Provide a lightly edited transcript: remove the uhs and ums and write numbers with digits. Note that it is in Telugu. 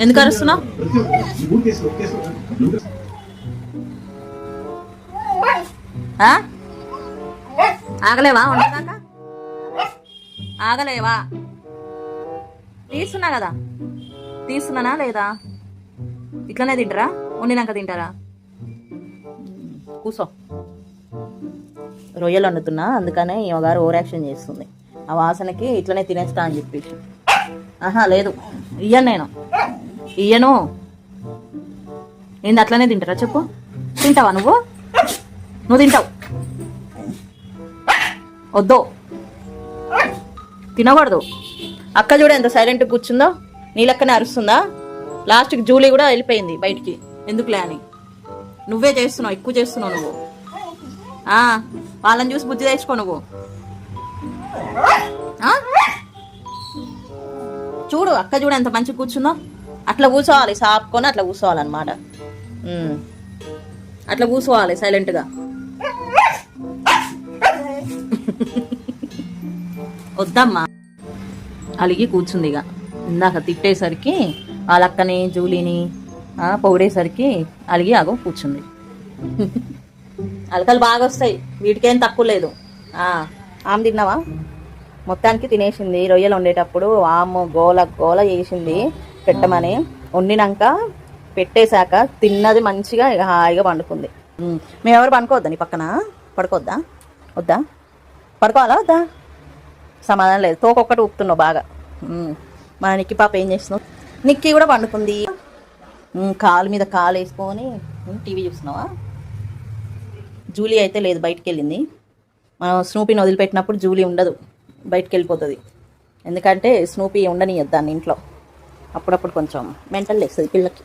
ఎందుకు అరుస్తున్నావు? ఆగలేవా? ఉండదాకా ఆగలేవా? తీస్తున్నా కదా, తీస్తున్నానా లేదా? ఇట్లనే తింటారా? వండినాక తింటారా? కూసో. రొయ్యలు వండుతున్నా, అందుకనే ఈ గారు ఓవర్ యాక్షన్ చేస్తుంది. ఆ వాసనకి ఇట్లనే తినేస్తా అని చెప్పేసి. ఆహా లేదు, ఇయ్యను నేను, ఇయ్యను. ఏంది అట్లనే తింటారా చెప్పు? తింటావా నువ్వు? నువ్వు తింటావు. వద్దు, తినకూడదు. అక్క చూడ ఎంత సైలెంట్గా కూర్చుందో, నీ లెక్కనే అరుస్తుందా? లాస్ట్కి జూలీ కూడా వెళ్ళిపోయింది బయటికి. ఎందుకులే అని నువ్వే చేస్తున్నావు, ఎక్కువ చేస్తున్నావు నువ్వు. వాళ్ళని చూసి బుద్ధి తెచ్చుకో నువ్వు. చూడు అక్క చూడు ఎంత మంచిగా కూర్చుందో. అట్లా కూర్చోవాలి, సాపుకొని అట్లా కూర్చోవాలన్నమాట. అట్లా కూర్చోవాలి సైలెంట్గా. వద్దమ్మా, అలిగి కూర్చుంది. ఇక ఇందాక తిట్టేసరికి వాళ్ళ అక్కని జూలీని పొగిడేసరికి అలిగి ఆగో కూర్చుంది. అలకలు బాగా వస్తాయి, వీటికేం తక్కువ లేదు. ఆమె తిన్నావా? మొత్తానికి తినేసింది. రొయ్యలు వండేటప్పుడు ఆమె గోల గోల చేసింది పెట్టమని. వండినాక పెట్టేశాక తిన్నది మంచిగా, ఇక హాయిగా పండుకుంది. మేమెవరు పండుకోవద్దా? నీ పక్కన పడుకోవద్దా? వద్దా? పడుకోవాలా వద్దా? సమాధానం లేదు. తోకొక్కటి ఊపుతున్నావు బాగా. మా నిక్కి పాప ఏం చేస్తున్నావు? నిక్కి కూడా పండుకుంది. కాలు మీద కాలు వేసుకొని టీవీ చూస్తున్నావా? జూలీ అయితే లేదు, బయటికి వెళ్ళింది. మనం స్నూపీని వదిలిపెట్టినప్పుడు జూలీ ఉండదు, బయటికి వెళ్ళిపోతుంది. ఎందుకంటే స్నూపీ ఉండనియద్దు దాన్ని ఇంట్లో. అప్పుడప్పుడు కొంచెం మెంటల్ లేస్తుంది పిల్లకి.